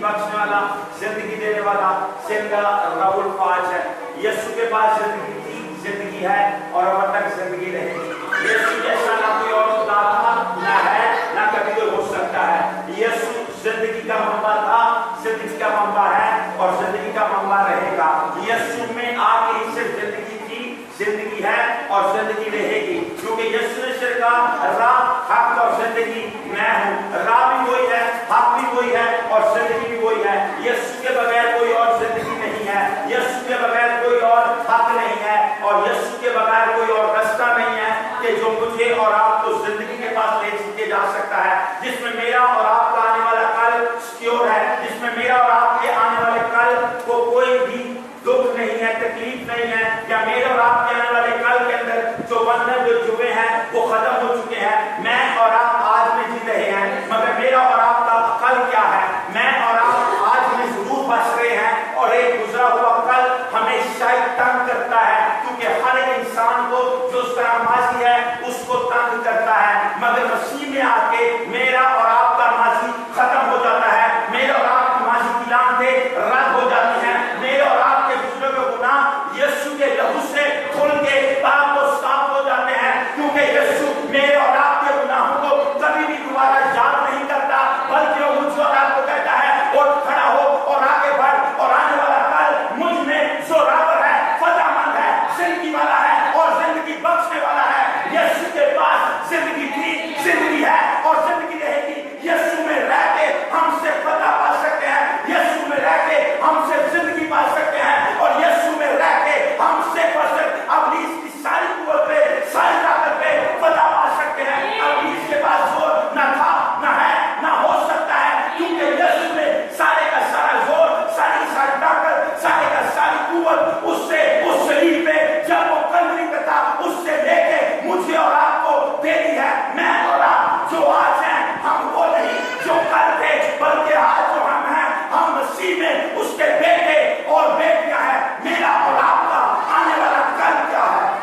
بخشنے والا، زندگی دینے والا، زندہ رب الفاج ہے۔ یسوع کے پاس زندگی تھی، زندگی ہے اور اب تک زندگی رہے گی۔ یسوع جیسا نہ کوئی اور خدا تھا، نہ ہے، نہ کبھی کوئی ہو سکتا ہے۔ یسوع زندگی کا منبع تھا، زندگی کا منبع ہے اور زندگی کا منبع رہے گا۔ یسوع میں آ کے ہی صرف زندگی تھی، زندگی ہے اور زندگی رہے گی، کیونکہ یسوع نے شر کا راہ، حق اور زندگی میں ہوں۔ راہ بھی وہی ہے، حق بھی وہی ہے اور زندگی بھی وہی ہے۔ یسوع کے بغیر کوئی اور زندگی نہیں ہے، یسوع کے بغیر کوئی اور حق نہیں ہے اور یسوع کے بغیر کوئی اور راستہ نہیں ہے کہ جو مجھے اور آپ کو زندگی کے پاس لے جا سکتا ہے، جس میں میرا اور آپ کا آنے والا کل سیکیور ہے، جس میں میرا اور آپ کے آنے والے کل کو کوئی بھی دکھ نہیں ہے، تکلیف نہیں ہے، یا میرے اور آپ کے آنے والے کل کے اندر جو بندھن جو جڑے ہیں وہ ختم ہو چکے ہیں۔ میں اور آپ آج میں جی رہے ہیں، مگر میرا اور آپ کا کل کیا ہے؟ میں اور آپ آج میں ضرور بچ رہے ہیں اور ایک گزرا ہوا کل ہمیں شاید تنگ کرتا ہے، کیونکہ ہر ایک انسان کو جو اس طرح ماضی ہے اس کو تنگ کرتا ہے، مگر مسیح میں آ کے میرا اور آپ کا ماضی ختم ہو جاتا ہے، میرے اور آپ کی ماضی کی لعنتیں رد ہو جاتی ہیں، میرے اور آپ کے گزرے ہوئے گناہ یسوع کے لہو سے کھل کے پاک و صاف ہو جاتے ہیں، کیونکہ یسوع میرے اور آپ کے گناہوں کو کبھی بھی دوبارہ یاد نہیں کرتا، بلکہ وہ مجھ اور آپ کو کہتا ہے اٹھ کھڑا ہو اور آگے بڑھ، اور آنے والا کل مجھ میں زوراور ہے، فتح مند ہے، زندگی والا ہے اور زندگی بخشنے والا ہے۔ یسوع کے پاس زندگی تھی، زندگی ہے اور زندگی رہے گی۔ یسوع میں رہ کے ہم سے فتح پا سکتے ہیں، یسوع میں رہ کے ہم سے زندگی پا سکتے ہیں، اور یسوع میں رہ کے ہم سے ابلیس کی ساری قوت پہ، ساری طاقت پہ فتح پا سکتے ہیں۔ ابلیس کے پاس زور نہ تھا، نہ ہے، نہ ہو سکتا ہے، کیونکہ یسوع میں سارے کا سارا زور، ساری طاقت، سارے کا ساری قوت اس سے، اس شریر پہ جب وہ کلوری پہ تھا اس سے لے کے مجھے اور آپ کو دے دی ہے۔ میں اور آپ جو آج ہیں ہم وہ نہیں جو کل تھے، بلکہ آج جو ہم ہیں ہم مسیح میں اس کے بیٹے اور بیٹیاں ہیں۔ میرا اور آپ کا آنے والا کل کیا ہے؟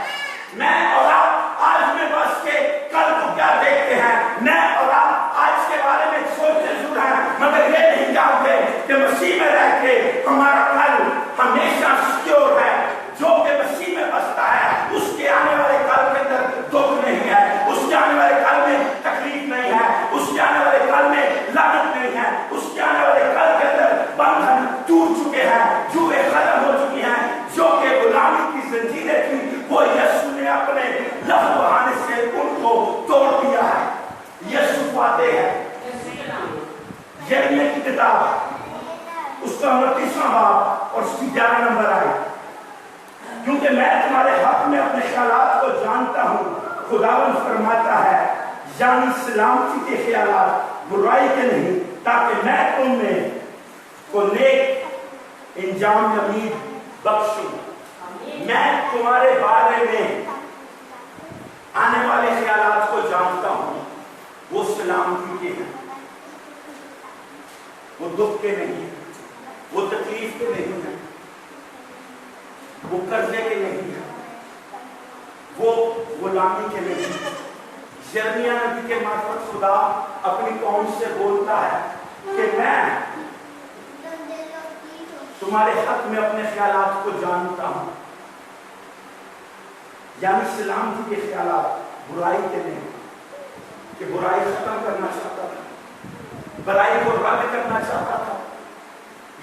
میں اور آپ آج میں بس کے کل کو کیا دیکھتے ہیں؟ میں اور آپ آج کے بارے میں سوچتے ضرور ہیں، مگر یہ نہیں جانتے کہ مسیح میں رہ کے ہمارا کل ہمیشہ سیکیور ہے۔ جو کہ مسیح میں بستا ہے اس کے آنے والے کل کے اندر دکھ نہیں ہے، اس کے آنے والے کل میں تکلیف نہیں ہے، اس کے آنے والے کل میں لعنت نہیں ہے، اس کے آنے والے کل کے اندر بندھن ٹوٹ چکے ہیں، جوئیں ختم ہو چکی ہیں، جو کہ غلامی کی زنجیریں تھی وہ یسوع نے اپنے لہو بہانے سے ان کو توڑ دیا ہے۔ یسوع فاتح ہے۔ یرمیہ کی کتاب اس کا 29واں باب اور اس کی 11 نمبر آئی، کیونکہ میں تمہارے حق میں اپنے خیالات کو جانتا ہوں، خداوند فرماتا ہے، یعنی سلامتی کے خیالات، برائی کے نہیں، تاکہ میں تم میں کو نیک انجام امید بخشوں۔ میں تمہارے بارے میں آنے والے خیالات کو جانتا ہوں، وہ سلامتی کے ہیں، وہ دکھ کے نہیں ہیں، وہ تکلیف کے نہیں ہیں، وہ قرضے کے نہیں ہیں، وہ غلامی کے نہیں ہیں۔ یرمیہ نبی کے معرفت خدا اپنی قوم سے بولتا ہے کہ میں تمہارے حق میں اپنے خیالات کو جانتا ہوں، یعنی سلامتی کے خیالات، برائی کے نہیں، کہ برائی ختم کرنا چاہتا تھا، برائی کو رد کرنا چاہتا تھا۔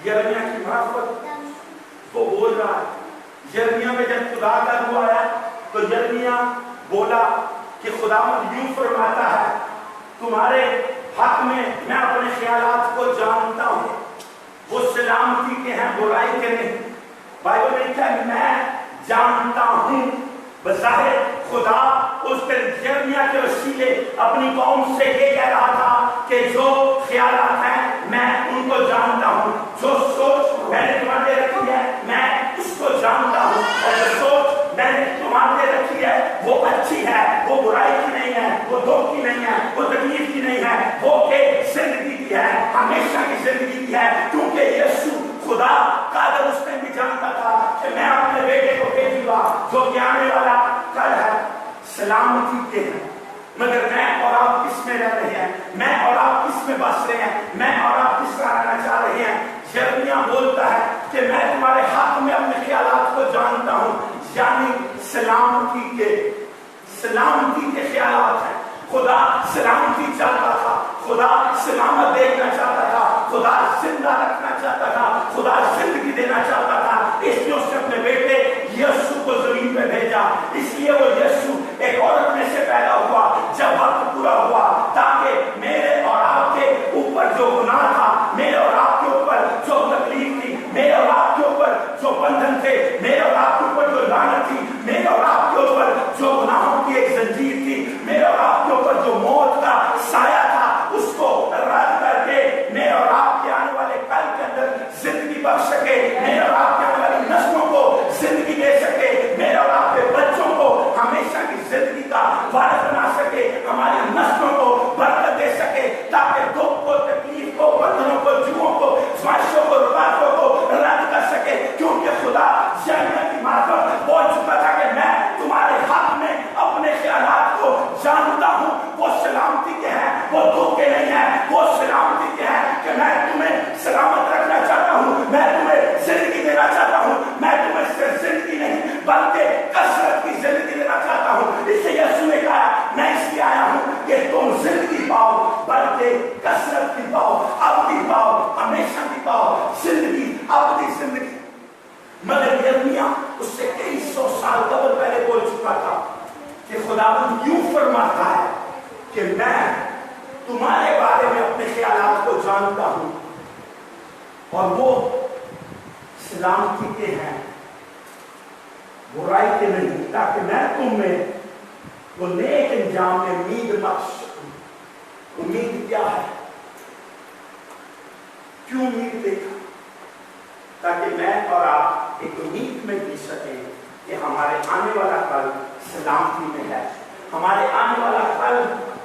یرمیہ کی معرفت وہ بول رہا ہے۔ یرمیہ میں جب خدا کا روح آیا تو یرمیہ بولا کہ خداوند یوں فرماتا ہے، تمہارے حق میں میں اپنے خیالات کو جانتا ہوں، وہ سلامتی کے ہیں، برائی کے نہیں۔ بائبل میں کیا ہے؟ میں جانتا ہوں۔ بظاہر خدا اس یرمیہ کے وسیلے اپنی قوم سے یہ کہہ رہا تھا کہ جو خیالات ہیں میں ان کو جانتا ہوں، جو سوچ میں نے تمہارے رکھی ہے میں اس کو جانتا ہوں، اور جو سوچ میں نے تمہارے رکھی ہے وہ اچھی ہے، وہ برائی کی نہیں ہے، وہ دکھ کی نہیں ہے، وہ تکلیف کی نہیں ہے، وہ کہ زندگی کی ہے، ہمیشہ کی زندگی کی ہے، کیونکہ یسوع خدا قادر اس نے بھی جانتا تھا کہ میں اپنے بیٹے کو بھیجوں گا جو کہ آنے والا کل ہے۔ سلامتی کے ہیں، मगर मैं और आप किस में रह रहे हैं, मैं और आप किस में बस रहे हैं, मैं और आप किस तरह रहना चाह रहे हैं। यिर्मयाह बोलता है कि मैं तुम्हारे हाथ में अपने ख्यालात को जानता हूं, यानी सलामती के ख्यालात हैं। खुदा सलामती चाहता था, खुदा सलामत देखना चाहता था, खुदा जिंदा रखना चाहता था, खुदा जिंदगी देना चाहता था। इसलिए उसने अपने बेटे यीशु को जमीन पे भेजा। इसलिए वो यीशु एक औरत में से पैदा हुआ जब वक्त पूरा हुआ, ताकि मेरे और आपके ऊपर जो गुनाह था, मेरे और आपके ऊपर जो तकलीफ थी, मेरे और आपके ऊपर जो बंधन थे, मेरे और आपके ऊपर जो लानत थी, मेरे और आपके ऊपर जो गुनाहों की एक जंजीर थी, मेरे और आपके ऊपर जो मौत का साया था, उसको रद्द करके मेरे और आपके आने वाले कल के अंदर जिंदगी बख्श सके, मेरे और आपके आने वाली नस्लों को जिंदगी दे सके, मेरे और आपके बच्चों को हमेशा की जिंदगी का वारिस बना सके, हमारी नस्लों को बरकत दे सके, ताकि दुख को, तकलीफ को, बंधनों को, जुओं को, ख्वाहिशों को, रुकावटों को रद्द कर सके। क्योंकि खुदा यिर्मयाह की मार्फत बोल चुका था कि मैं तुम्हारे हाथ में अपने ख्यालात को जानता हूं, वो सलामती के हैं, वो दुख के नहीं है, वो सलामती के हैं कि मैं तुम्हें सलामत रखना चाहता हूं, मैं तुम्हें जिंदगी देना चाहता हूं, मैं तुम्हें सिर्फ जिंदगी नहीं बल्कि कसरत की जिंदगी देना चाहता हूं। इससे यीशु ने कहा, मैं इसलिए आया हूं कि तुम जिंदगी पाओ, बल्कि कसरत की पाओ, अवधि पाओ, हमेशा की पाओ, जिंदगी, अवधि जिंदगी। मगर यिर्मयाह उससे कई सौ साल कबल पहले बोल चुका था कि खुदावंद यूं फरमाता है कि मैं तुम्हारे बारे में अपने ख्यालात को जानता हूं और वो सलामती के हैं, बुराई के नहीं, ताकि मैं तुम में वो नेक अंजाम में उम्मीद बख्श सकूं। उम्मीद क्या है? क्यों उम्मीद देखा? ताकि मैं और आप एक उम्मीद में जी सके कि हमारे आने वाला कल सलामती में है, हमारे आने वाला कल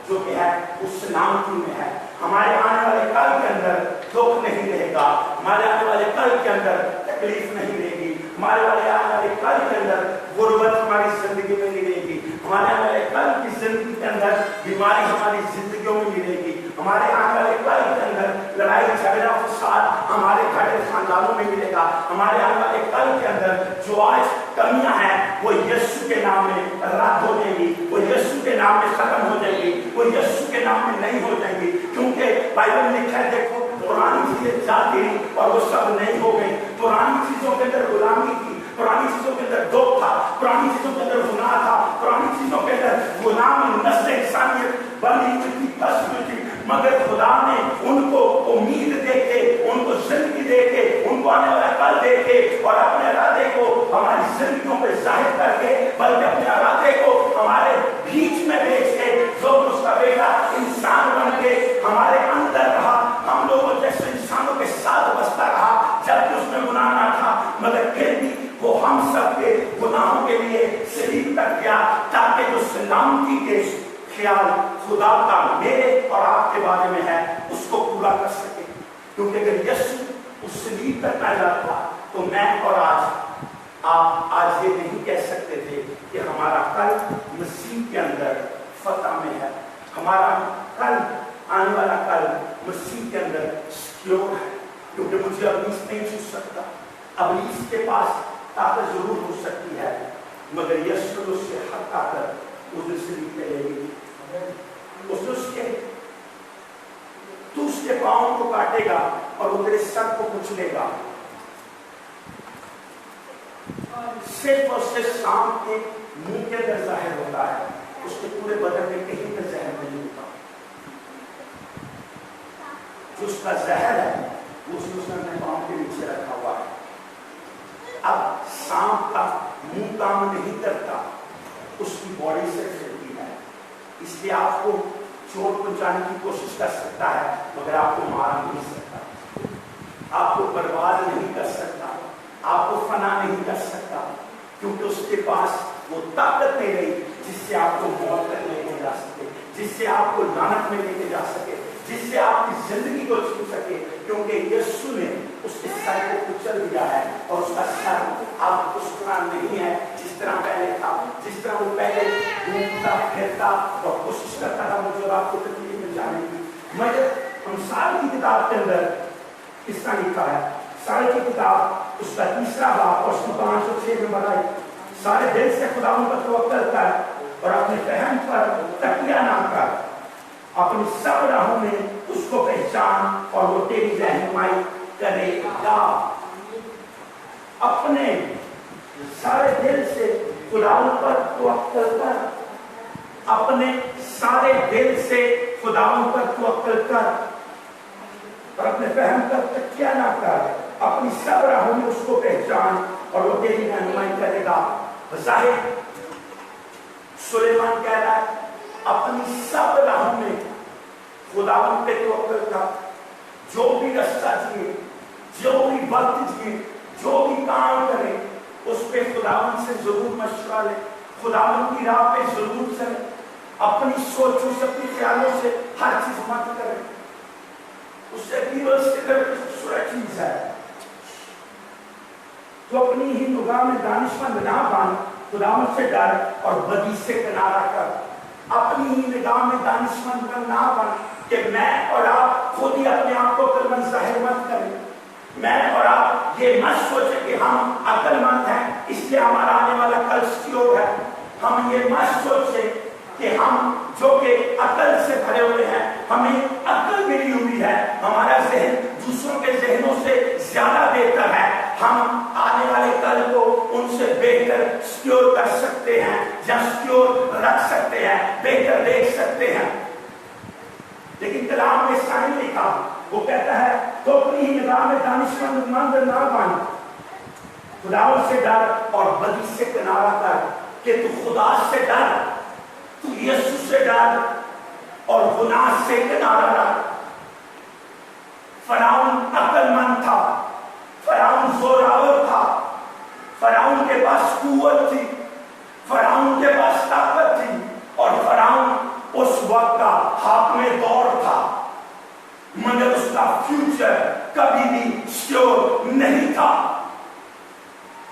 जो कि है उस सलामती में है, हमारे आने वाले कल के अंदर दुख नहीं रहेगा, हमारे आने वाले कल के अंदर तकलीफ नहीं रहेगी, हमारे वाले आने वाले कल के अंदर गुर्बत हमारी जिंदगी में नहीं रहेगी, हमारे आने वाले कल की जिंदगी के अंदर बीमारी हमारी जिंदगियों में नहीं रहेगी, हमारे आने वाले कल के अंदर लड़ाई झगड़ा फसाद हमारे घर के खानदानों में मिलेगा, हमारे आने वाले कल के अंदर जो आज कमियां हैं वो यीशु के नाम में रद्द हो जाएगी, वो यीशु के नाम में खत्म हो जाएगी, वो यीशु के नाम में नहीं हो जाएंगी। क्योंकि बाइबल में लिखा है, देखो पुरानी चीजें जाती रही और वो सब नहीं हो गई। पुरानी चीजों के अंदर गुलामी थी, पुरानी चीजों के अंदर दुख था, पुरानी चीजों के अंदर गुनाह था, पुरानी चीजों के अंदर गुलामी नस्ल इंसानियत बनी हुई थी, बस हुई थी। मगर खुदा ने उनको उम्मीद देके, उनको जिंदगी देके, उनको आने वाला कल देके और अपने इरादे को हमारी जिंदगियों पे जाहिर करके, बल्कि अपने इरादे को हमारे बीच में भेज के, जो उसका बेटा इंसान बन के हमारे अंदर रहा, हम लोगों जैसे इंसानों के साथ बसता रहा, जबकि उसमें गुनाह ना था, मगर फिर भी वो हम सबके गुनाहों के लिए शहीद कर गया, ताकि जो सलामती के ख्याल खुदा का मेरे और आपके बारे में है उसको पूरा कर सके। क्योंकि अगर यीशु उस सलीब पर पैदा था तो मैं और आप आज ये नहीं कह सकते थे कि हमारा कल मसीह के अंदर फतह में है, हमारा कल आने वाला कल मसीह के अंदर सिक्योर है। क्योंकि मुझे अबलीस नहीं छू सकता, अबलीस के पास ताकत जरूर हो सकती है, मगर यीशु उससे हक आकर उस सलीब पे ले गई, तू उसके पांव को काटेगा और वो तेरे सर को कुचलेगा। सिर्फ और सिर्फ सांप के मुंह के अंदर जाहिर होता है, उसके पूरे बदन में कहीं पर जहर नहीं होता। जो उसका जहर है वो उसने अपने पांव के नीचे रखा हुआ है। अब सांप का मुंह काम नहीं करता, उसकी बॉडी से चलती है, इसलिए आपको चोट पहुंचाने की कोशिश कर सकता है, मगर आपको मार नहीं सकता, आपको बर्बाद नहीं कर सकता, आपको फना नहीं कर सकता, क्योंकि उसके पास वो ताकत नहीं रही जिससे आपको मौत तक लेके जा सके, जिससे आपको लानत में लेके जा सके, जिससे आपकी जिंदगी को छू सके। क्योंकि यीशु ने उसके सर को कुचल दिया है और उसका सर अब उस तरह नहीं है जिस तरह पहले था, जिस तरह वो पहले घूमता फिरता था और कोशिश करता था मुझे आप को तकलीफ में जाने की। मैं अंसार की किताब के अंदर किस तरह लिखा है, सारे की किताब उसका 3 बाब और उसमें 5 और 6 में बनाई, सारे दिल से खुदावन पर तवक्कुल कर और अपने फहम पर तकिया ना कर, अपनी सब राहों में उसको पहचान और वो तेरी रहनुमाई करेगा। अपने सारे दिल से खुदावन पर तवक्कुल कर, अपने सारे दिल से खुदावन पर तवक्कुल कर और अपने फहम पर तकिया ना कर, अपनी सब राहों में उसको पहचान और वो तेरी रहनुमाई करेगा। ज़ाहिर सुलेमान कह रहा है अपनी सब राहों में खुदावन पे तवक्कुल कर, जो भी रास्ता जिए, जो भी वक्त जिए, जो भी काम करे, उस पे खुदावन से जरूर मशवरा ले, खुदावन की राह पे जरूर चले, अपनी सोचों से अपने ख्यालों से हर चीज मत करे, उससे खूबसूरत चीज है। तो अपनी ही निगाह में दानिशमंद ना बन, खुदावन से डर और बदी से किनारा कर। अपनी ही निगाह में दानिशमंद ना बन कि मैं और आप खुद ही अपने आप को अक्लमंद जाहिर मत करें। मैं और आप ये मत सोचे कि हम अक्लमंद हैं इसलिए हमारा आने वाला कल सिक्योर है। हम ये मत सोचे कि हम जो कि अकल से भरे हुए हैं, हमें अकल मिली हुई है, हमारा जहन दूसरों के जहनों से ज्यादा बेहतर है, हम आने वाले कल को उनसे बेहतर सिक्योर कर सकते हैं या सिक्योर रख सकते हैं, बेहतर देख सकते हैं। लेकिन कलाम में शामिल लिखा, वो कहता है तो अपनी ही निगाह में दानिशमंद ना बन, खुदावन से डर और बदी से किनारा कर, कि तू खुदा से डर, तू यीशु से डर और गुनाह से किनारा रख। फराउन अक्लमंद था, फराउन जोरावर था, फराउन के पास कुव्वत थी, फराउन के पास ताकत थी और फराउन उस वक्त का हाकिम दौर था, मगर उसका फ्यूचर कभी भी श्योर नहीं था।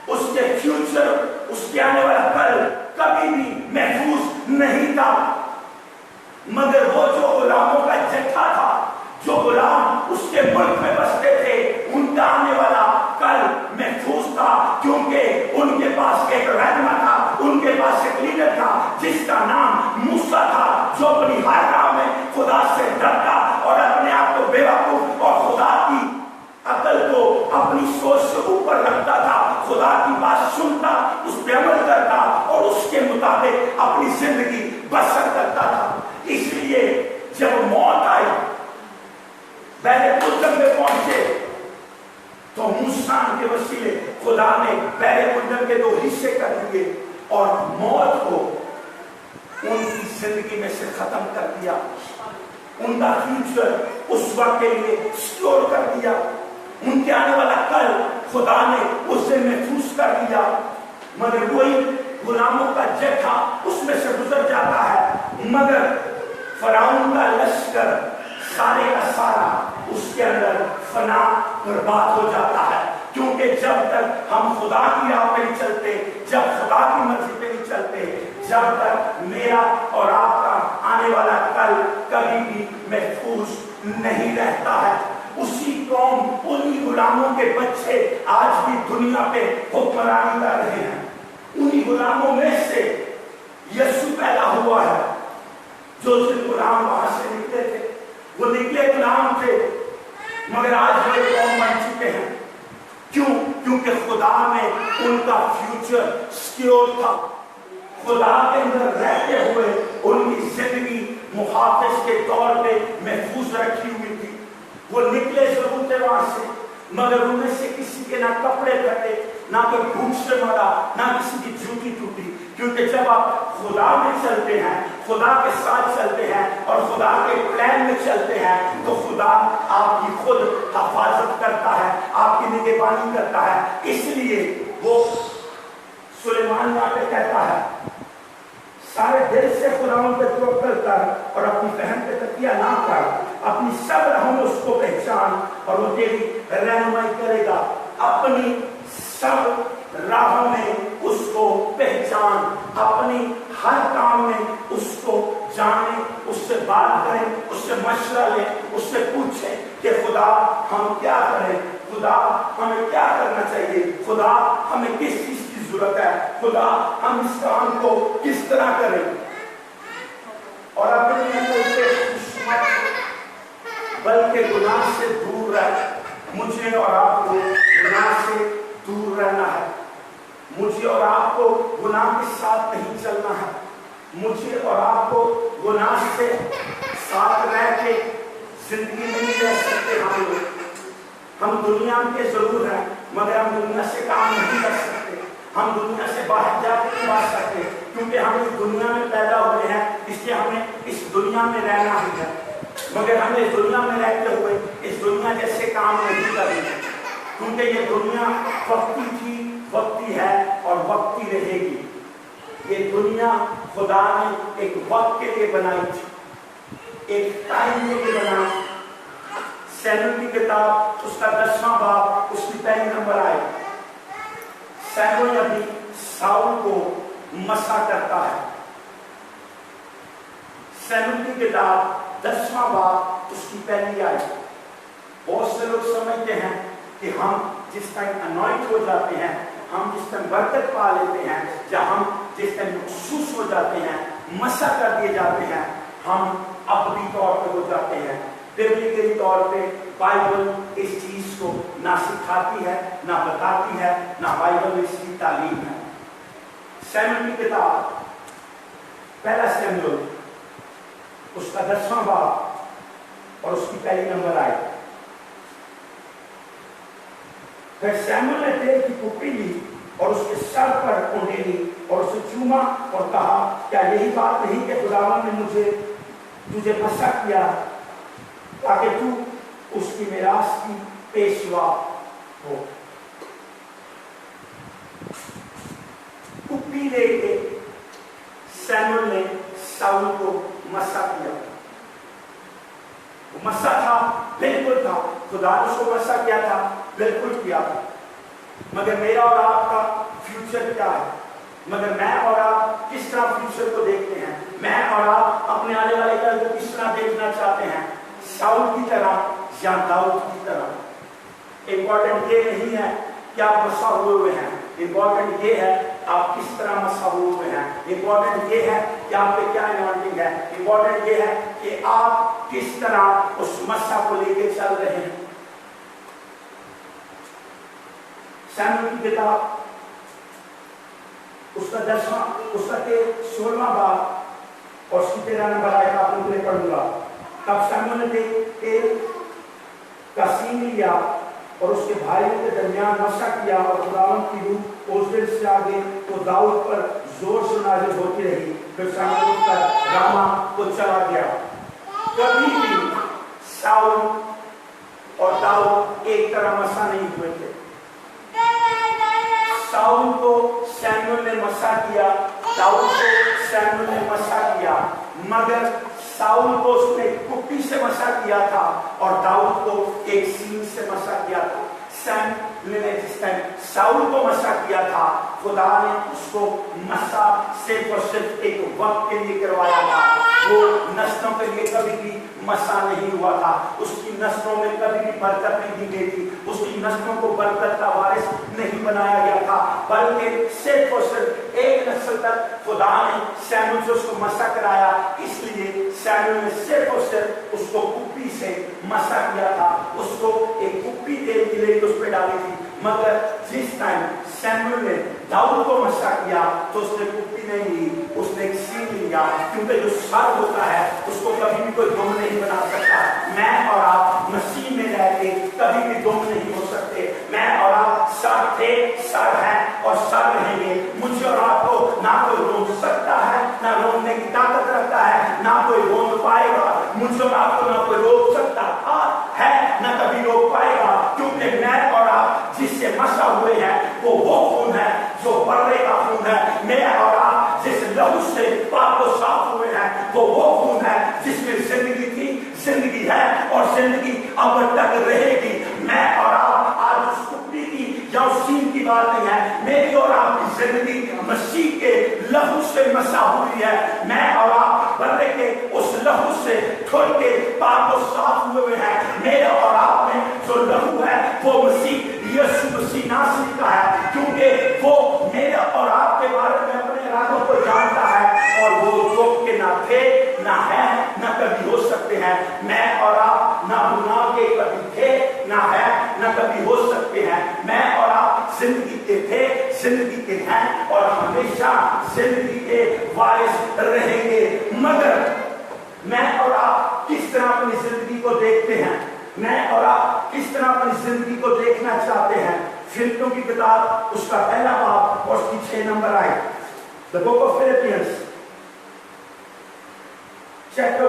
उसके फ्यूचर, उसके आने वाला कल कभी भी महफूज नहीं था। मगर वो जो गुलामों का जत्था था, जो गुलाम उसके मुल्क में बसते थे, उनका आने वाला कल महफूज था, क्योंकि उनके पास एक रहनुमा था, उनके पास एक लीडर था जिसका नाम मूसा था, जो अपनी हर राह में खुदा से डरता और अपने आप को बेवकूफ और खुदा की अकल को अपनी सोच से ऊपर रखता था, खुदा की बात सुनता, उस पर अमल करता और उसके मुताबिक अपनी जिंदगी बसर करता था। इसलिए जब मौत आई, पहले कुल्दम में पहुंचे तो मूसा के वसीले खुदा ने पहले कुल्दम के 2 हिस्से कर दिए और मौत को उनकी जिंदगी में से खत्म कर दिया, उनका फ्यूचर उस वक्त के लिए सिक्योर कर दिया, उनके आने वाला कल खुदा ने उससे महफूज कर दिया। मगर वही गुलामों का जत्था उसमें से गुजर जाता है, मगर फराउन का लश्कर सारे का सारा उसके अंदर फना बर्बाद हो जाता है। क्योंकि जब तक हम खुदा की राह पे नहीं चलते, जब खुदा की मर्जी पे नहीं चलते, जब तक मेरा और आपका आने वाला कल कभी भी महफूज नहीं रहता है। उसी कौम, उन्हीं गुलामों के बच्चे आज भी दुनिया पे हुक्मरानी कर रहे हैं। उन्हीं गुलामों में से यीशु पैदा हुआ है। जो गुलाम वहां से निकले थे, वो निकले गुलाम थे, मगर आज वे कौम बन चुके हैं। क्यों? क्योंकि खुदा में उनका फ्यूचर सिक्योर था। खुदा के अंदर रहते हुए उनकी जिंदगी मुहाफिज के तौर पे महफूज रखी हुई थी। वो निकले जरूर थे वहां से, मगर उनमें से किसी के ना कपड़े फटे, ना कोई भूख से मरा, ना किसी की जूती टूटी। क्योंकि जब आप खुदा में चलते हैं, खुदा के साथ चलते हैं और खुदा के प्लान में चलते हैं, तो खुदा आपकी खुद हिफाजत करता है, आपकी निगहबानी करता है। इसलिए वो सुलेमान यहाँ पे कहता है, सारे दिल से खुदावन पे तवक्कुल कर और अपनी बहन पे तकिया ना कर, अपनी सब राहों में उसको पहचान और वो तेरी रहनुमाई करेगा। अपनी सब राहों में उसको पहचान, अपनी हर काम में उसको जाने, उससे बात करें, उससे मशवरा लें, उससे पूछें कि खुदा हम क्या करें, खुदा हमें क्या करना चाहिए, खुदा हमें किस चीज की जरूरत है, खुदा हम इस काम को किस तरह करें। और अपने बल्कि गुनाह से दूर रह। मुझे और आपको गुनाह से दूर रहना है, मुझे और आपको गुनाह के साथ नहीं चलना है, मुझे और आपको गुनाह से साथ रह के जिंदगी नहीं रह सकते। हम दुनिया के जरूर हैं, मगर हम दुनिया से काम नहीं कर सकते, हम दुनिया से बाहर जाकर नहीं बात सकते, क्योंकि हम इस दुनिया में पैदा हुए हैं, इसलिए हमें इस दुनिया में रहना ही है। मगर हमें इस दुनिया में रहते हुए इस दुनिया जैसे काम नहीं करना, क्योंकि ये दुनिया वक्ती थी, वक्ती है और वक्ती रहेगी। ये दुनिया खुदा ने एक वक्त के लिए बनाई थी, एक टाइम के लिए बनाई। सैमुएल की किताब उसका 10वां बाब उसकी पहली नंबर आए। सैमुएल नबी साउल को मसा करता है। सैमुएल की किताब 10वां बाब उसकी पहली आए। बहुत से लोग समझते हैं कि हम जिस टाइम अनॉइंट हो जाते हैं, हम जिस टाइम बरकत पा लेते हैं, या हम जिस टाइम महसूस हो जाते हैं, मसा कर दिए जाते हैं, हम अपनी तौर पे हो जाते हैं। बिब्लिकली तौर पे बाइबल इस चीज को ना सिखाती है, ना बताती है, ना बाइबल में इसकी तालीम है। सैमुएल की किताब पहला सैमुएल उसका 10वां बाब और उसकी पहली नंबर आए। फिर सैमुएल ने तेल की कुप्पी ली और उसके सर पर उंडेली और उसे चूमा और कहा, क्या यही बात नहीं कि खुदावंद ने तुझे मसा किया ताकि तू उसकी मिरास की पेशवा हो। कुप्पी लेके सैमुएल ने साउल को मसा किया। मसा था, बिल्कुल था, खुदा ने उसको मसा किया था, बिल्कुल किया। मगर मेरा और आपका फ्यूचर क्या है? मगर मैं और आप किस तरह फ्यूचर को देखते हैं? मैं और आप अपने आने वाले कल को किस तरह देखना चाहते हैं? साउल की तरह या दाऊद की तरह? इंपॉर्टेंट ये नहीं है कि आप मसा हुए हैं, इंपॉर्टेंट ये है आप किस तरह मसा हुए हैं। इंपॉर्टेंट ये है कि आप पे क्या अनॉइंटिंग है। इंपॉर्टेंट ये है कि आप किस तरह उस मसा को लेके चल रहे हैं। सैमुएल की किताब उसका 10वां उसका 16वां बाब और उसकी 13 नंबर आएगा, आप लोगों ने पढ़ूंगा। तब सैमुएल ने तेल का सीन लिया और उसके भाइयों के दरमियान मसा किया और खुदावंद की रूह उस दिन से आगे वो दाऊद पर जोर से नाजिल होती रही। फिर सैमुएल का रामा को चला गया। कभी भी साउल और दाऊद एक तरह मसा नहीं हुए थे। साउल को सैमुएल ने मसा किया, दाऊद को सैमुएल ने मसा किया, मगर साउल को उसने कुप्पी से मसा किया था और दाऊद को एक सीन से मसा किया था। सैमुएल ने जिस टाइम साउल को मसा किया था, खुदा ने उसको मसा सिर्फ और सिर्फ एक वक्त के लिए करवाया था। वो नस्लों के लिए कभी भी मसा नहीं हुआ था, उसकी नस्लों में कभी भी बरकत नहीं दी गई थी, उसकी नस्लों को बरकत का वारिस नहीं बनाया गया था, बल्कि सिर्फ और सिर्फ एक नस्ल तक खुदा ने सैमुएल से उसको मसा कराया। इसलिए सैमुएल ने सिर्फ और सिर्फ उसको कुप्पी से मसा किया था, उसको एक कुप्पी तेल की लेके उस पर डाली थी। मगर जिस टाइम सैमुएल ने दाऊद को मसा किया तो उसने कुप्पी नहीं ली, उसने एक सीन लिया, क्योंकि जो सर होता है उसको कभी भी कोई दुम नहीं बना सकता। मैं और आप मसीह में रह के कभी भी दुम नहीं हो सकते। मैं और आप सर थे, सर है और सर रहेंगे। मुझे और आपको ना कोई रोक सकता है, ना रोकने की ताकत रखता है, ना कोई रोक पाएगा। मुझे और आपको ना कोई रोक सकता है, ना कभी रोक पाएगा, क्योंकि मैं और आप जिससे मसा हुए हैं वो खून है जो बर्रे का खून है। मैं और आप जिस लहू से पाप को साफ हुए हैं वो खून है जिसमें जिंदगी थी, जिंदगी है और जिंदगी अब तक रहेगी। मैं और आप आज उस कुप्पी की या उस सीन की बात नहीं है, मेरी और आपकी जिंदगी मसीह के लहू से मसा हुई है। मैं और आप बल्ले के उस लहू से धुल के पाप और साफ हुए हैं। मेरे और आप में जो लहू है वो मसीह यीशु मसीह नासरी का है, क्योंकि वो मेरे और आपके बारे में अपने इरादों को जानता है और वो दुख के ना थे ना है ना कभी हो सकते हैं। मैं और आप ना गुनाह के कभी थे ना है ना कभी हो सकते हैं। मैं और आप जिंदगी के थे, जिंदगी के हैं और हमेशा जिंदगी के वारिस रहेंगे। मगर मैं और आप किस तरह अपनी जिंदगी को देखते हैं, मैं और आप किस तरह अपनी जिंदगी को देखना चाहते हैं। फिलिपियों की किताब उसका पहला बाब और उसकी 6 नंबर आए। The book of Philippians chapter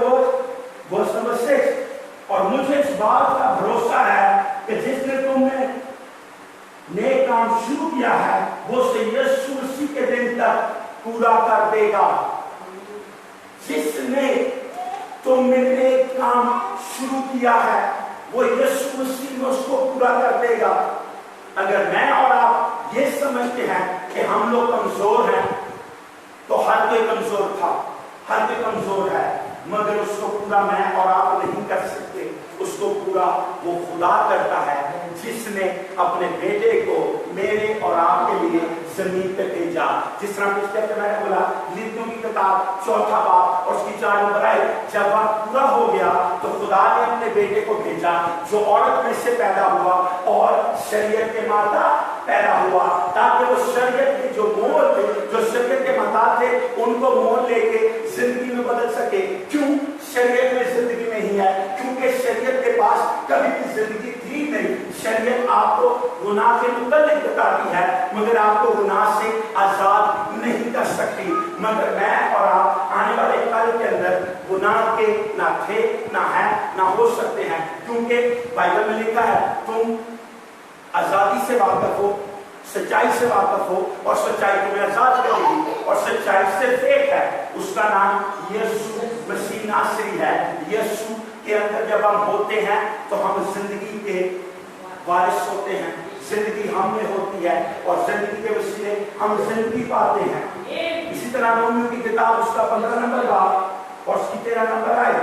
verse number 6। और मुझे इस बात का भरोसा है कि जिसने तुमने नेक काम शुरू किया है वो उसे यीशु मसीह के दिन तक पूरा कर देगा। जिसने तुमने नेक काम शुरू किया है वो यीशु मसीह में उसको पूरा कर देगा। अगर मैं और आप ये समझते हैं कि हम लोग कमजोर हैं, तो हर कोई कमजोर था, हर कोई कमजोर है, मगर उसको पूरा मैं और आप नहीं कर सकते। उसको पूरा वो खुदा करता है जिसने अपने बेटे को मेरे और आपके लिए जमीन पे भेजा। जिस तरह पिछले हफ्ते मैंने बोला, नीतियों की किताब 4 बाब और उसकी 4 नंबर आई। जब वह पूरा हो गया तो खुदा ने अपने बेटे को भेजा जो औरत में से पैदा हुआ और शरीयत के माता पैदा हुआ, ताकि वो शरीयत के जो मोल थे, जो शरीयत के माता थे, उनको मोल लेके जिंदगी में बदल सके। क्यों शरीयत में जिंदगी नहीं है? क्योंकि शरीयत के पास कभी भी जिंदगी थी नहीं। शरीयत आपको गुनाह के मुतल्लिक बताती है, मगर आपको गुनाह से आजाद नहीं कर सकती। मगर मैं और आप आने वाले काल के अंदर गुनाह के ना थे ना है ना हो सकते हैं, क्योंकि बाइबल में लिखा है तुम आजादी से वाकिफ हो, सच्चाई से वाकिफ हो और सच्चाई तुम्हें आजाद करेगी। और सच्चाई सिर्फ एक है, उसका नाम यीशु मसीह नासरी है। यीशु के अंदर जब हम होते हैं तो हम जिंदगी के वारिस होते हैं, जिंदगी हम में होती है और जिंदगी के वसीले हम जिंदगी पाते हैं। इसी तरह रोमियो की किताब उसका 15 नंबर बाब और उसकी 13 नंबर आए।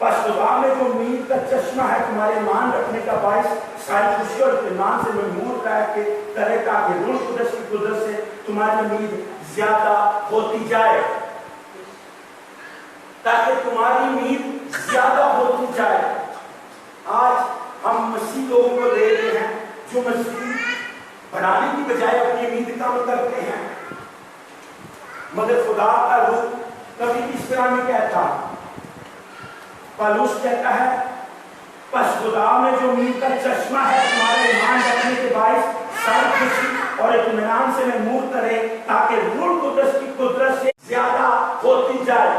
बस खुदा में जो उम्मीद का चश्मा है तुम्हारे ईमान रखने का बायस सारी खुशी और ईमान से मजबूर रह के करे, ताकि रूह कुदस की कुदरत से तुम्हारी उम्मीद ज्यादा होती जाए, ताकि तुम्हारी उम्मीद ज्यादा होती जाए। आज हम मसीह लोगों को देख रहे हैं जो मसीह बढ़ाने की बजाय अपनी उम्मीद कम करते हैं, मगर खुदा का रूह कभी इस तरह नहीं कहता। पौलुस कहता है बस खुदा में जो उम्मीद का चश्मा है तुम्हारे ईमान रखने के बायस सारी खुशी और इत्मीनान से महमूद करे, ताकि रूह कुदस की कुदरत से ज्यादा होती जाए।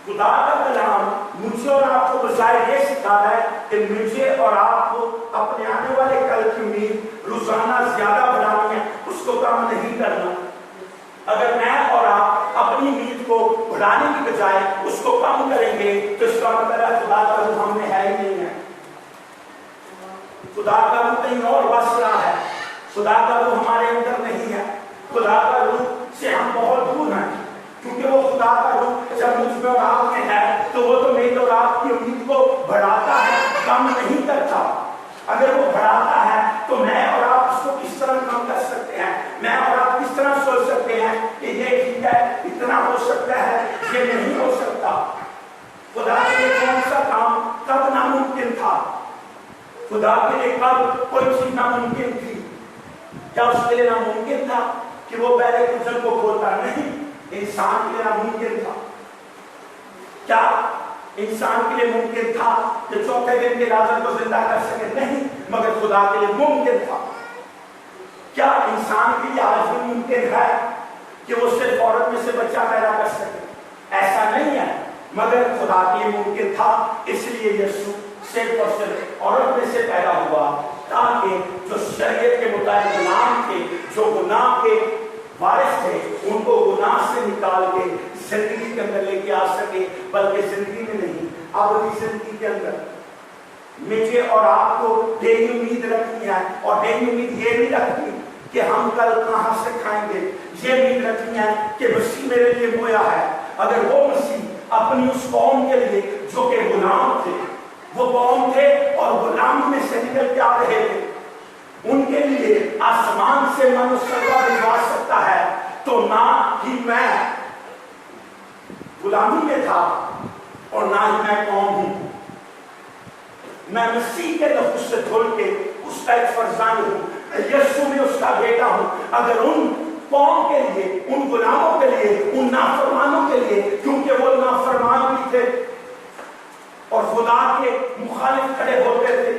खुदा का कलाम मुझे और आपको बजाय ये सिखा रहा है कि मुझे और आपको अपने आने वाले कल की उम्मीद रोजाना ज्यादा बढ़ानी है, उसको कम नहीं करना। अगर मैं और आप अपनी उम्मीद को बढ़ाने की बजाय उसको कम करेंगे तो इसका मतलब है खुदा का रूह हम में है ही नहीं है। खुदा का रूह कहीं और बस रहा है, खुदा का रूह हमारे अंदर नहीं है। खुदा का रूह से हम बहुत दूर हैं, क्योंकि वो खुदा का रूह जब मुझ में और आप में है तो वो तो मेरी और आपकी उम्मीद को बढ़ाता है, कम नहीं करता। अगर वो बढ़ाता है तो मैं और आप उसको किस तरह कम कर सकते हैं? मैं और आप किस तरह सोच सकते हैं कि ये ठीक है, इतना हो सकता है, ये नहीं हो सकता? खुदा के लिए कौन सा काम कब नामुमकिन था? खुदा के लिए कब कोई चीज नामुमकिन थी? क्या उसके लिए नामुमकिन था कि वो पहले कुचल को खोलता? नहीं, इंसान के लिए नामुमकिन था। क्या इंसान के लिए मुमकिन था कि चौथे दिन के लाजर को जिंदा कर सके? नहीं, मगर खुदा के लिए मुमकिन था। क्या इंसान के लिए आज भी मुमकिन है कि वो सिर्फ औरत में से बच्चा पैदा कर सके? ऐसा नहीं है, मगर खुदा के लिए मुमकिन था। इसलिए यीशु सिर्फ और सिर्फ औरत में से पैदा हुआ, ताकि जो शरीयत के मुताबिक गुलाम थे, जो गुनाह के वारिस थे, उनको गुनाह से निकाल के जिंदगी के अंदर लेके आ सके। बल्कि जिंदगी में नहीं, अपनी जिंदगी के अंदर मुझे और आपको डेली उम्मीद रखनी है। और डेली उम्मीद ये नहीं रखनी کہ ہم کل کہاں سے کھائیں گے، یہ امید رکھنی ہے کہ مسیح میرے لیے مویا ہے۔ اگر وہ مسیح اپنی اس قوم کے لیے جو کہ غلام تھے، وہ قوم تھے اور غلامی میں سے نکل کے آ رہے تھے، ان کے لیے آسمان سے من سلوا بھجوا سکتا ہے، تو نہ ہی میں غلامی میں تھا اور نہ ہی میں قوم ہوں، میں مسیح کے لہو سے دھل کے اس کا ایک فرزند ہوں، یسوع میں اس کا بیٹا ہوں۔ اگر ان قوم کے لیے، ان غلاموں کے لیے، ان نافرمانوں کے لیے، کیونکہ وہ نافرمان بھی تھے اور خدا کے مخالف کھڑے ہوتے تھے،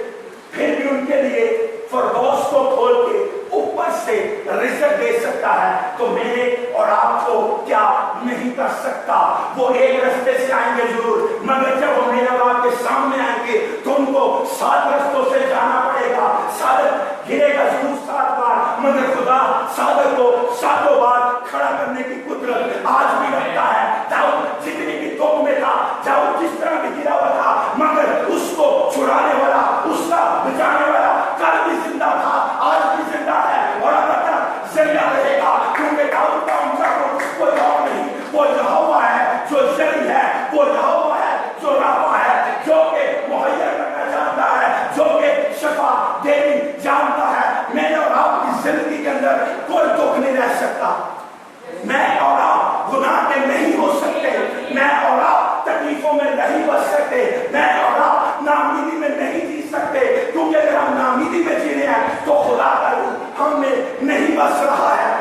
پھر بھی ان کے لیے فردوس کو کھول کے اوپر سے رزق دے سکتا ہے، تو میرے اور آپ کو کیا نہیں کر سکتا؟ وہ ایک رستے سے آئیں گے ضرور، مگر جب وہ میرے باپ کے سامنے آئیں گے تو ان کو 7 رستوں سے جانا پڑے گا، صادق گرے گا ضرور 7 بار، مگر خدا صادق کو 7 بار کھڑا کرنے کی قدرت آج بھی رکھتا ہے۔ داؤد جتنی بھی توپ میں تھا، داؤد جس طرح بھی گرا ہوا تھا، مگر اس کو چھڑانے والا، اس کا بچانے والا کل بھی زندہ تھا، آج بھی زندہ ہے اور اب تک زندہ رہے گا، کیونکہ داؤد کا ان کا کوئی اور نہیں، وہ یہوہ ہے جو جری ہے، وہ یہوہ ہے جو رافع ہے، جو کہ مہیا کرنا جانتا ہے، جو کہ شفا دینی جانتا ہے۔ میرے اور آپ کی زندگی کے اندر کوئی دکھ نہیں رہ سکتا، میں اور آپ گناہ میں نہیں ہو سکتے، میں اور آپ تکلیفوں میں نہیں بچ سکتے، میں اور آپ ناامیدی میں نہیں جی سکتے، کیونکہ اگر ہم ناامیدی میں جی رہے ہیں تو خدا کا روح ہم میں نہیں بس رہا ہے۔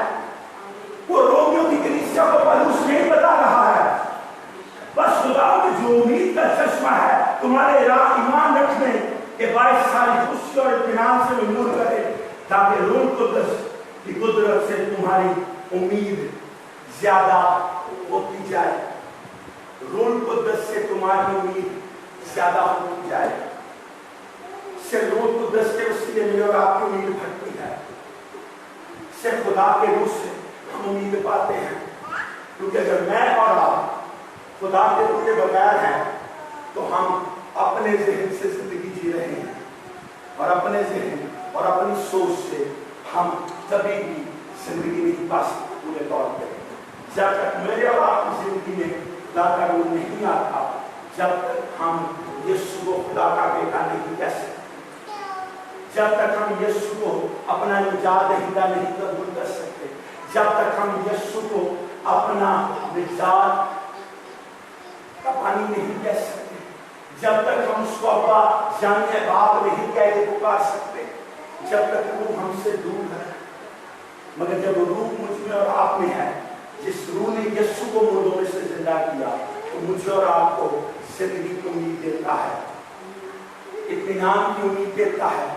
وہ رومیوں کی کلیسیا کو پولس نہیں بتا رہا ہے، بس خدا کی جو امید کا چشمہ ہے تمہارے راہ ایمان رکھنے کے باعث ساری خوشی اور اطمینان سے نور کرے، تاکہ روح القدس کی قدرت سے تمہاری امید زیادہ ہوتی جائے، روح القدس سے تمہاری امید زیادہ ہوتی جائے، سے روح القدس کے وسیلے میں اور آپ کی امید بڑھتی ہے، سے خدا کے روح سے ہم امید پاتے ہیں، کیونکہ اگر میں اور آپ خدا کے روح کے بغیر ہیں تو ہم اپنے ذہن سے زندگی جی رہے ہیں، اور اپنے ذہن اور اپنی سوچ سے ہم کبھی بھی زندگی نہیں پا سکتے پورے طور پہ۔ جب تک میرے اور آپ کی زندگی میں خدا کا روح نہیں آتا، جب تک ہم یسوع کو خدا کا بیٹا نہیں کہہ سکتے، جب تک ہم یسوع کو اپنا نجات دہندہ نہیں قبول کر سکتے، جب تک ہم یسوع کو اپنا نجات کا پانی نہیں کہہ سکتے، جب تک ہم اس کو ابا جانے باپ نہیں کہہ کے پکار سکتے، جب تک روح ہم سے دور ہے۔ مگر جب روح مجھ میں اور آپ میں ہے، جس روح نے یسوع کو مردوں میں سے زندہ کیا، تو مجھے اور آپ کو زندگی کی امید دیتا ہے، اطمینان کی امید دیتا ہے،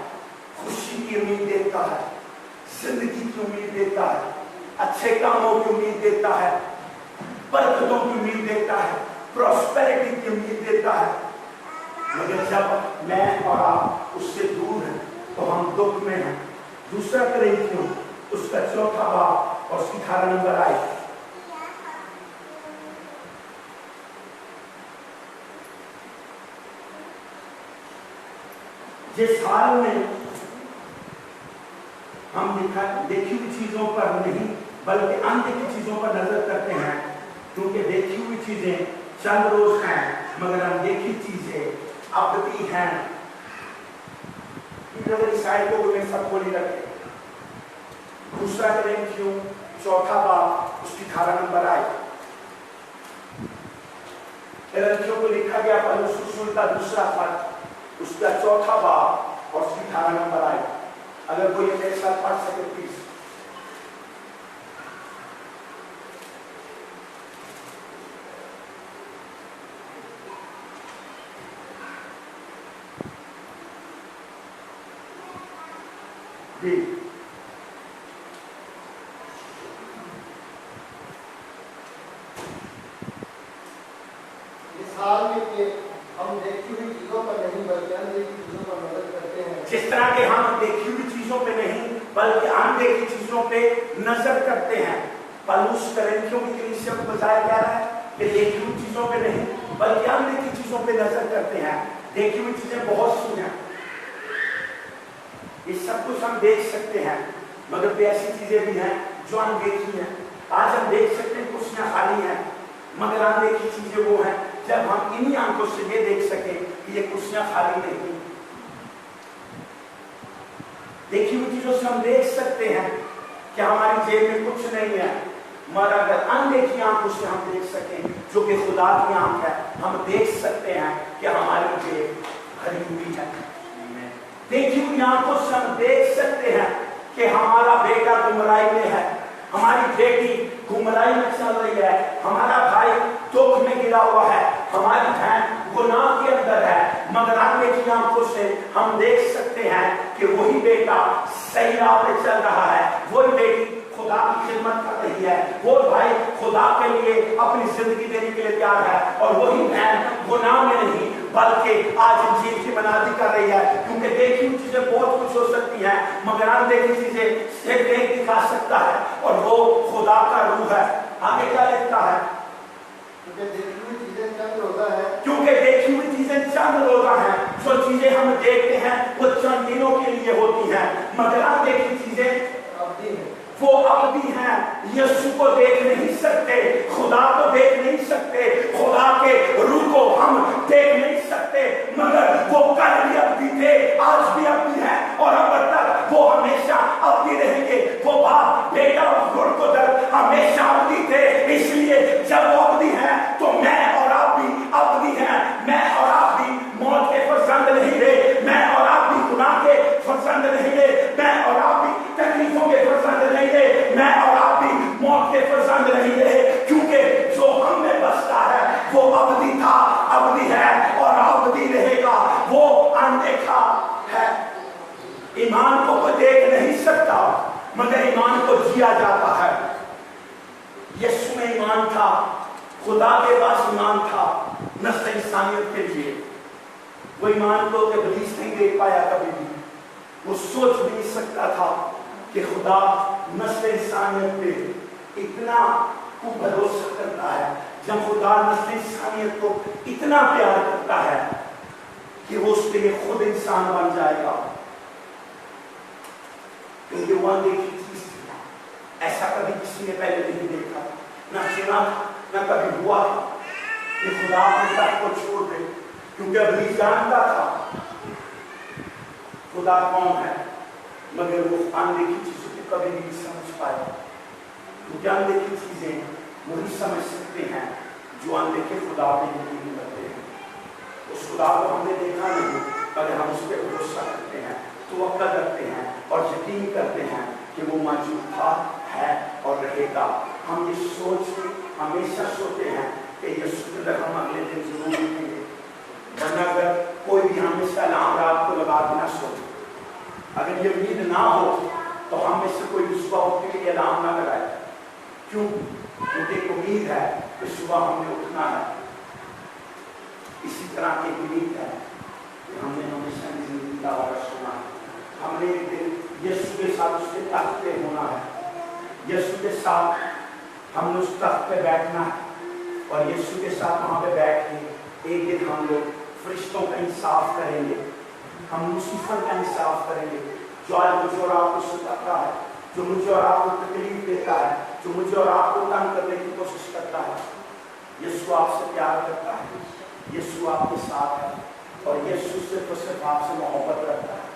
خوشی کی امید دیتا ہے، زندگی کی امید دیتا ہے، اچھے کاموں کی امید دیتا ہے، برکتوں کی امید دیتا ہے، پراسپیرٹی کی امید دیتا ہے۔ مگر جب میں اور آپ اس سے دور ہیں تو ہم دکھ میں ہیں۔ دوسرا کرینتھیوں اس کا 4 باب اور اس کی 18 نمبر آئے، جس حال میں ہم دیکھی ہوئی چیزوں پر نہیں بلکہ اندیکھی چیزوں پر نظر کرتے ہیں، کیونکہ دیکھی ہوئی چیزیں چند روز ہیں مگر اندیکھی چیزیں ابدی ہیں۔ اس آیت کو میں سب کو نہیں رکھے۔ دوسرا کرینتھیوں 4 باب اس کی 18 نمبر آئے، کرینتھیوں کو لکھا گیا پولس رسول کا دوسرا خط، اس کا 4 باب اور اس کی 18 نمبر آئے۔ اگر کوئی میرے ساتھ پڑھ سکے پلیز۔ جی اس حال میں کہ ہم دیکھی ہوئی چیزوں پر نہیں بلکہ اندیکھی چیزوں پر نظر کرتے ہیں، جس طرح کہ ہم دیکھی ہوئی چیزوں پہ نہیں بلکہ اندیکھی چیزوں پہ نظر کرتے ہیں۔ پولس کرینتھیوں کی کلیسیا کو بتایا جا رہا ہے کہ دیکھی ہوئی چیزوں پہ نہیں بلکہ اندیکھی چیزوں پہ نظر کرتے ہیں۔ دیکھی ہوئی چیزیں بہت سی ہیں، یہ سب کچھ ہم دیکھ سکتے ہیں، मगर भी ऐसी चीजें भी हैं जो अनदेखी हैं। आज हम देख सकते हैं कुर्सियां खाली हैं, मगर अनदेखी चीजें वो हैं जब हम इन्हीं आंखों से ये देख सके कि ये कुर्सियां खाली नहीं। देखी हुई चीजों से हम देख सकते हैं कि हमारी जेब में कुछ नहीं है, मगर अगर अनदेखी आंखों से हम देख सकें जो कि खुदा की आंख है, हम देख सकते हैं कि हमारी जेब भरी हुई है। देखी हुई आंखों से हम देख सकते हैं कि हमारा बेटा गुमराही में है, हमारी बेटी गुमराही में चल रही है, हमारा भाई दुख में गिरा हुआ है, हमारी बहन गुनाह के अंदर है, मगर अनदेखी आंखों से हम देख सकते हैं कि वही बेटा सही राह पे चल रहा है, वही बेटी खुदा की खिदमत कर रही है, वो भाई खुदा के लिए अपनी जिंदगी देने के लिए तैयार है, और वही बहन गुनाह में नहीं बल्कि आज इंजील की मनादी कर रही है। क्योंकि देखी हुई चीजें बहुत कुछ हो सकती हैं, मगर अनदेखी चीजें सिर्फ एक दिखा सकता है, और वो खुदा का रूह है। आगे क्या लिखता है? क्योंकि देखी हुई चीजें चंद रोजा है, जो चीजें हम देखते हैं वो चंद दिनों के लिए होती हैं, मगर अनदेखी चीजें वो अवधि हैं। यीशु को देख नहीं सकते, खुदा को देख नहीं सकते, खुदा के रूह को हम देख नहीं सकते, मगर वो कल भी अवधि थे, आज भी अवधि है, और अब तक वो हमेशा अवधि रहेंगे। वो बाप बेटा और गुण को दर हमेशा अवधि थे, इसलिए जब वो अवधि है तो मैं और आप भी अवधि हैं। मैं और आप भी मौत के फरजंद नहीं रहे, मैं और आप भी गुनाह के फरजंद नहीं रहे, मैं और आप भी तकलीफों के फरजंद नहीं रहे, मैं और आप भी मौत के फरजंद नहीं रहे, क्योंकि जो हम में बसता है वो अवधि था, अवधि है और अवधि रहेगा। वो अनदेखा है। ईमान को कोई देख नहीं सकता, मगर ईमान को जिया जाता है। यीशु में ईमान था, खुदा के पास ईमान था नस्ल इंसानियत के लिए। वो ईमान को इब्लीस नहीं देख पाया कभी भी, वो सोच भी नहीं सकता था कि खुदा नस्ल इंसानियत पे इतना भरोसा करता है। जब खुदा नस्ल इंसानियत को इतना प्यार करता है कि वो उसके लिए खुद इंसान बन जाएगा, तो ये वो अनदेखी चीज थी। ऐसा कभी किसी ने पहले नहीं देखा, ना सुना था, ना कभी हुआ था कि खुदा अपने तक को छोड़ दे, क्योंकि अभी जानता था खुदा कौन है, मगर वो अनदेखी चीजों को कभी नहीं समझ पाया। क्योंकि अनदेखी चीजें वही समझ सकते हैं जो अनदेखे खुदा पे यकीन करते हैं। उस खुदा को हमने देखा नहीं, मगर हम उस पर भरोसा करते हैं, तवक्कुल करते हैं और यकीन करते हैं कि वो मौजूद था, है और रहेगा। हम ये सोच के हमेशा सोते हैं कि यीशु के अंदर हम अगले दिन जरूर उठेंगे, वरना अगर कोई भी हमेशा अलार्म रात को लगा के ना सोए, अगर ये उम्मीद ना हो तो हम में से कोई सुबह उठने के लिए अलार्म ना लगाए। क्यों? क्योंकि एक उम्मीद है कि सुबह हमने उठना है। इसी तरह की उम्मीद है कि हमने हमेशा जिंदगी का वादा सुना है। हमने एक दिन यीशु के साथ उसके तख्त पे होना है, यीशु के साथ हमने उस तख्त पे बैठना है, और यीशु के साथ वहाँ पे बैठ के एक दिन हम लोग फरिश्तों का इंसाफ करेंगे, हम लूसीफर का इंसाफ करेंगे, जो आज मुझे और आपको सताता है, जो मुझे और आपको तकलीफ देता है, जो मुझे और आपको तंग करने की कोशिश करता है। यीशु आपसे प्यार करता है, यीशु आपके साथ है, और यीशु सिर्फ आपसे मोहब्बत करता है।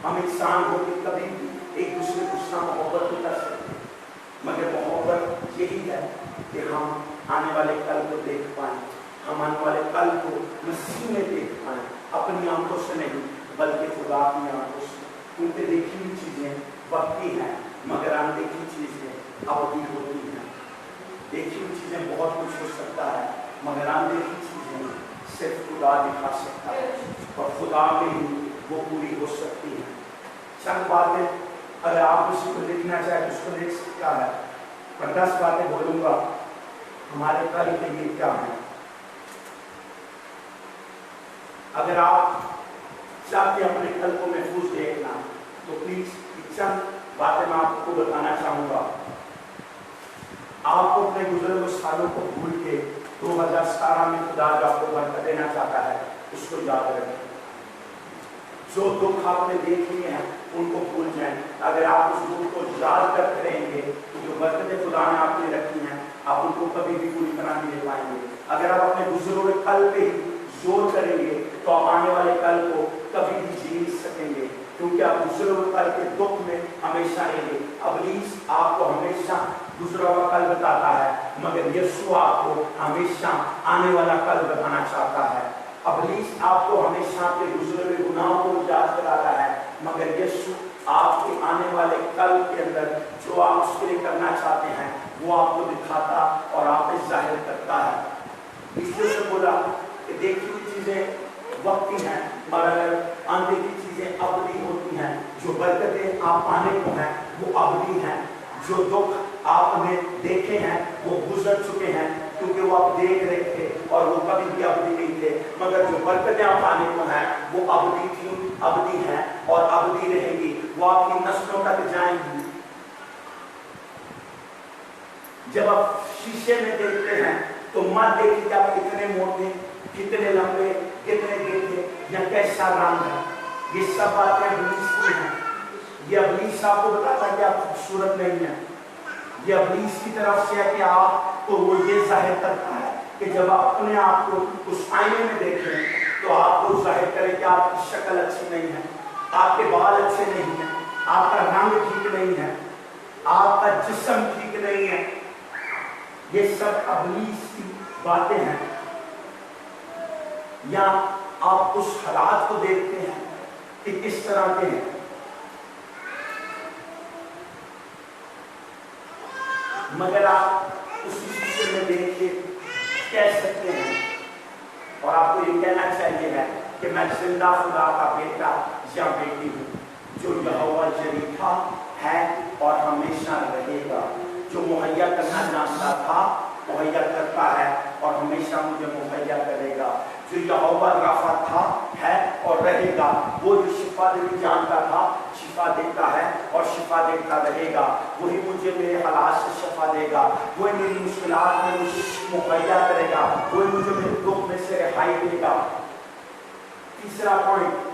हम इंसान होकर कभी भी एक दूसरे को उसका मोहब्बत नहीं कर सकते, मगर मोहब्बत यही है कि हम आने वाले कल को देख पाए, हम आने वाले कल को मसीह में देख पाए, अपनी आंखों से नहीं बल्कि खुदा की आंखों से। क्योंकि देखी हुई चीजें वक्ती हैं, मगर अनदेखी चीजें अवधि होती हैं। देखी हुई चीजें बहुत कुछ हो सकता है, मगर अनदेखी चीजें सिर्फ खुदा दिखा सकता है, और खुदा में ही वो पूरी हो सकती है। चंद बातें अगर आप उसी को लिखना चाहे तो उसको लिख सकता है, पर 10 बातें बोलूंगा हमारे कल के लिए क्या है। अगर आप चाहते अपने कल को महफूज देखना तो प्लीज चंद बातें मैं आपको बताना चाहूंगा। आपको अपने गुजरे हुए सालों को भूल के 2017 में खुदा जो आपको बरकत देना चाहता है उसको याद रखें। जो दुख आपने देख लिए हैं उनको भूल जाएं। अगर आप उस दुख को याद करते रहेंगे तो जो बरकतें खुदा ने आपके लिए रखी हैं आप उनको कभी भी पूरी तरह नहीं ले पाएंगे। अगर आप अपने गुजरे हुए कल पे ही जोर करेंगे तो आप आने वाले कल को कभी भी जी नहीं सकेंगे, क्योंकि आप गुजरे हुए कल के दुख में हमेशा रहेंगे। इब्लीस आपको हमेशा गुजरा हुआ कल बताता है, मगर यीशु आपको हमेशा आने वाला कल बताना चाहता है। इब्लीस आपको हमेशा आपके गुजरे हुए गुनाहों को याद कराता है, मगर यीशु आपके आने वाले कल के अंदर जो आप उसके लिए करना चाहते हैं वो आपको दिखाता और आप पे जाहिर करता है। इसलिए से बोला कि देखी हुई चीजें वक्ती हैं, मगर अनदेखी चीजें अबदी होती हैं। जो बरकतें आप पाने को हैं वो अबदी हैं, जो दुख आपने देखे हैं वो गुजर चुके हैं, क्योंकि वो आप देख रहे थे और वो कभी भी अबदी नहीं थे। मगर जो बरकतें आप पाने को हैं वो अबदी थी, अबदी हैं और अबदी रहेंगी, वो आपकी नस्लों तक जाएंगी। जब आप शीशे में देखते हैं तो मत देखिए कि आप कितने मोटे, कितने लंबे, कितने गिरे या कैसा रंग है। ये सब बातें इब्लीस की हैं। ये इब्लीस आपको बताता है कि आप खूबसूरत नहीं है। ये इब्लीस की तरफ से है कि आप तो वो ये जाहिर करता है कि जब आप अपने आप को उस आईने में देखें तो आपको जाहिर करें कि आपकी शक्ल अच्छी नहीं है, आपके बाल अच्छे नहीं है, आपका रंग ठीक नहीं है, आपका जिस्म ठीक नहीं है। ये सब इब्लीस की बातें हैं। या आप उस हालात को देखते हैं कि किस तरह के हैं, मगर आप उसी शीशे में देख के कह सकते हैं और आपको ये कहना चाहिए है कि मैं जिंदा खुदा का बेटा या बेटी हूँ, जो यहोवा जरीफा है और हमेशा रहेगा, जो मुहैया करना जानता था, मुहैया करता है और हमेशा मुझे मुहैया करेगा, जो यहोवा राफा था, है और रहेगा, वो जो शिफा देना जानता था, शिफा देता है और शिफा देता रहेगा। वही मुझे मेरे हालात से शिफा देगा, वही मेरी मुश्किलात में मुझे मुहैया करेगा, वही मुझे मेरे दुख में से रिहाई देगा। तीसरा पॉइंट,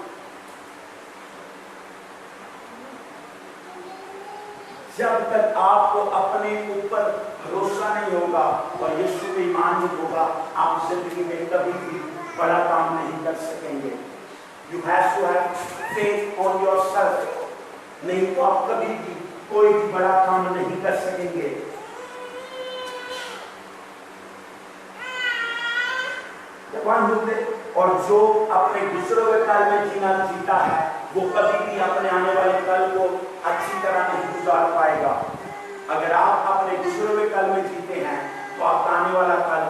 जब तक आपको अपने ऊपर भरोसा नहीं होगा और यीशु पे ईमान नहीं होगा, आप जिंदगी में कभी भी बड़ा काम नहीं कर सकेंगे। You have to have faith on yourself, नहीं तो आप कभी भी कोई भी बड़ा काम नहीं कर सकेंगे। और जो अपने गुजरे हुए काल में जीता है वो कभी भी अपने आने वाले कल को अच्छी तरह नहीं गुजार पाएगा। अगर आप अपने गुजरे हुए कल में जीते हैं तो आपका आने वाला कल